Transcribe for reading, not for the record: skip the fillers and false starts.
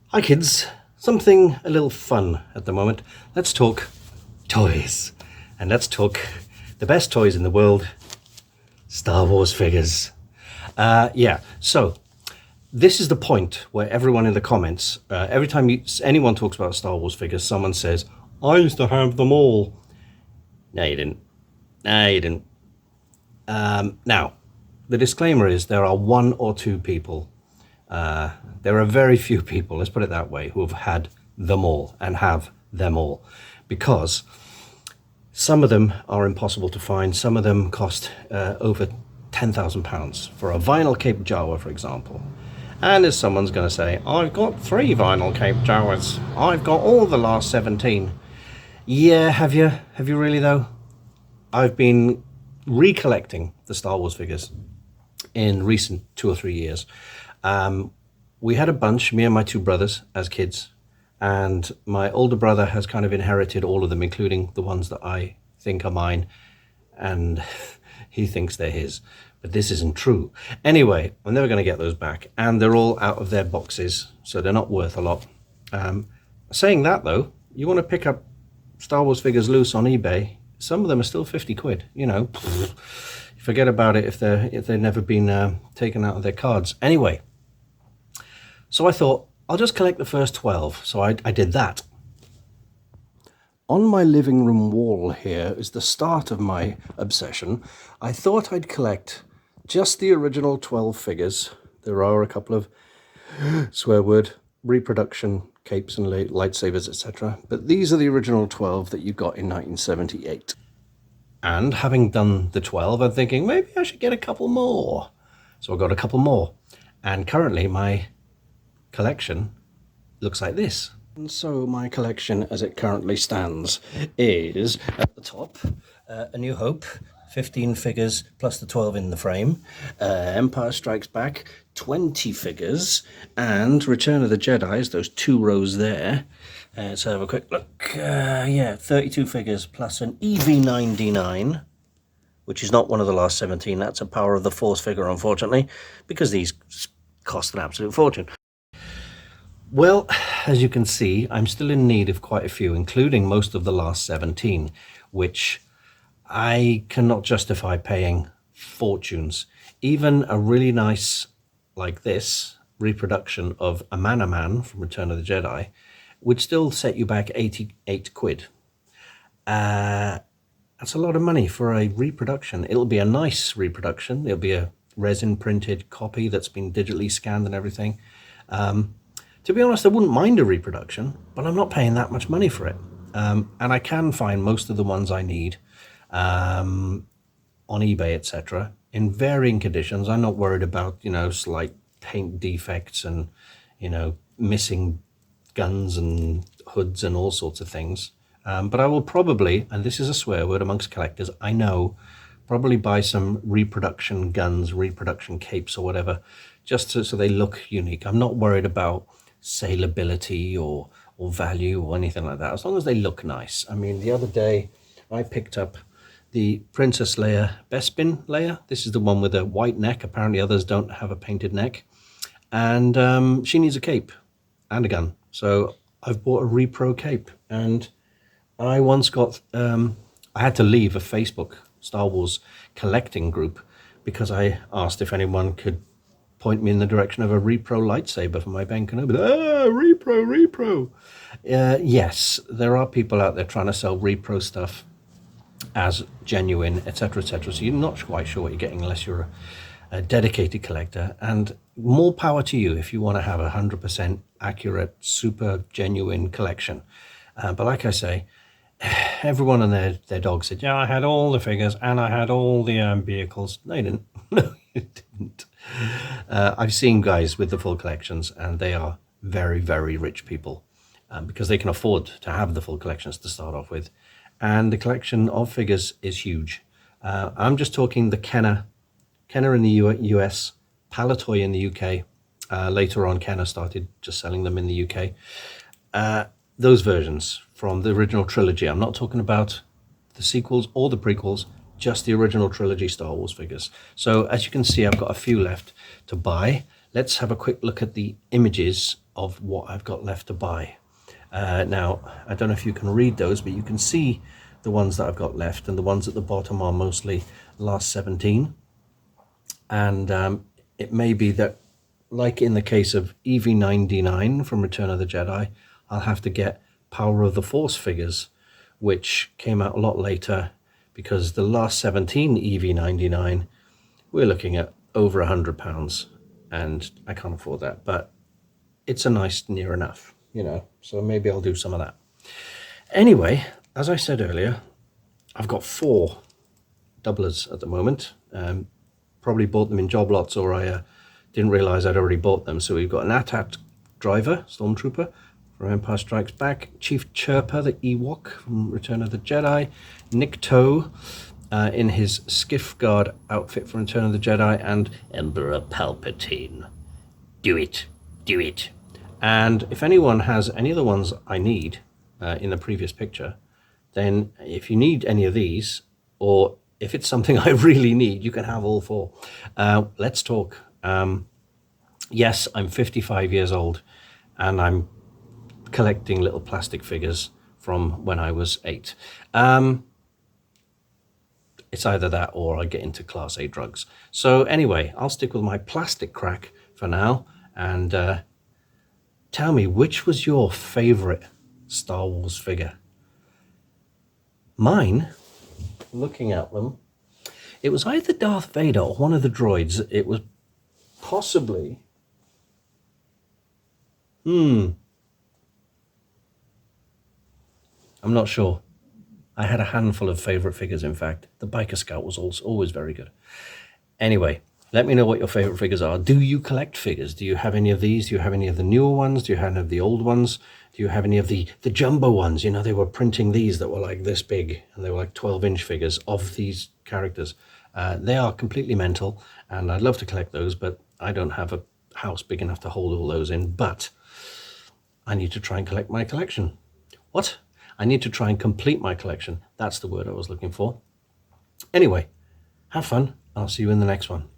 Hi kids, something a little fun at the moment. Let's talk toys. And let's talk the best toys in the world, Star Wars figures. So this is the point where everyone in the comments, every time anyone talks about Star Wars figures, someone says, I used to have them all. No, you didn't. Now, the disclaimer is there are one or two people, there are very few people, let's put it that way, who have had them all and have them all, because some of them are impossible to find. Some of them cost over £10,000 for a vinyl Cape Jawa, for example. And as someone's going to say, I've got 3 vinyl Cape Jawas. I've got all the last 17. Yeah, have you? Have you really though? I've been recollecting the Star Wars figures in recent 2 or 3 years. We had a bunch, me and my 2 brothers as kids, and my older brother has kind of inherited all of them, including the ones that I think are mine, and he thinks they're his, but this isn't true. Anyway, I'm never going to get those back, and they're all out of their boxes, so they're not worth a lot. Saying that though, you want to pick up Star Wars figures loose on eBay, some of them are still 50 quid, you know. Forget about it if they've never been taken out of their cards. Anyway, so I thought, I'll just collect the first 12. So I did that. On my living room wall here is the start of my obsession. I thought I'd collect just the original 12 figures. There are a couple of, swear word, reproduction capes and lightsabers, etc. But these are the original 12 that you got in 1978. And having done the 12, I'm thinking maybe I should get a couple more. So I got a couple more. And currently my collection looks like this. And so my collection as it currently stands is at the top, A New Hope, 15 figures plus the 12 in the frame, Empire Strikes Back, 20 figures, and Return of the Jedi's, those 2 rows there. Let's have a quick look. 32 figures plus an EV-9D9, which is not one of the last 17. That's a Power of the Force figure, unfortunately, because these cost an absolute fortune. Well, as you can see, I'm still in need of quite a few, including most of the last 17, which I cannot justify paying fortunes. Even a really nice, like this, reproduction of a Man from Return of the Jedi would still set you back 88 quid. That's a lot of money for a reproduction. It'll be a nice reproduction. It'll be a resin printed copy that's been digitally scanned and everything. To be honest, I wouldn't mind a reproduction, but I'm not paying that much money for it. And I can find most of the ones I need on eBay, etc., in varying conditions. I'm not worried about, you know, slight paint defects and, you know, missing guns and hoods and all sorts of things. But I will probably, and this is a swear word amongst collectors, I know, probably buy some reproduction guns, reproduction capes or whatever, just so they look unique. I'm not worried about saleability or value or anything like that, as long as they look nice. I mean, the other day I picked up the Princess Leia Bespin Leia. This is the one with a white neck. Apparently others don't have a painted neck, and she needs a cape and a gun, so I've bought a repro cape. And I once got I had to leave a Facebook Star Wars collecting group because I asked if anyone could point me in the direction of a repro lightsaber for my Ben Kenobi. Repro. Yes, there are people out there trying to sell repro stuff as genuine, etc., etc. So you're not quite sure what you're getting unless you're a dedicated collector. And more power to you if you want to have 100% accurate, super genuine collection. But like I say, everyone and their dog said, yeah, I had all the figures and I had all the vehicles. No, you didn't. No, you didn't. I've seen guys with the full collections, and they are very, very rich people because they can afford to have the full collections to start off with. And the collection of figures is huge. I'm just talking the Kenner in the US, Palatoy in the UK. Later on, Kenner started just selling them in the UK. those versions from the original trilogy. I'm not talking about the sequels or the prequels, just the original trilogy Star Wars figures. So as you can see, I've got a few left to buy. Let's have a quick look at the images of what I've got left to buy. Now, I don't know if you can read those, but you can see the ones that I've got left, and the ones at the bottom are mostly last 17. And it may be that, like in the case of EV99 from Return of the Jedi, I'll have to get Power of the Force figures, which came out a lot later, because the last 17 EV99, we're looking at over £100, and I can't afford that, but it's a nice near enough, you know, so maybe I'll do some of that. Anyway, as I said earlier, I've got 4 doublers at the moment. Probably bought them in job lots, or I didn't realize I'd already bought them. So we've got an AT-AT driver, Stormtrooper from Empire Strikes Back, Chief Chirper, the Ewok from Return of the Jedi, Nick Toe in his Skiff Guard outfit from Return of the Jedi, and Emperor Palpatine. Do it, do it. And if anyone has any of the ones I need in the previous picture, then if you need any of these, or if it's something I really need, you can have all 4. Let's talk. Yes, I'm 55 years old, and I'm collecting little plastic figures from when I was 8. It's either that or I get into Class A drugs. So anyway, I'll stick with my plastic crack for now, and tell me, which was your favorite Star Wars figure? Mine, looking at them, it was either Darth Vader or one of the droids. It was possibly... I'm not sure. I had a handful of favorite figures, in fact. The Biker Scout was also always very good. Anyway, let me know what your favorite figures are. Do you collect figures? Do you have any of these? Do you have any of the newer ones? Do you have any of the old ones? Do you have any of the jumbo ones? You know, they were printing these that were like this big, and they were like 12-inch figures of these characters. They are completely mental, and I'd love to collect those, but I don't have a house big enough to hold all those in. But I need to try and collect my collection. What? I need to try and complete my collection. That's the word I was looking for. Anyway, have fun. I'll see you in the next one.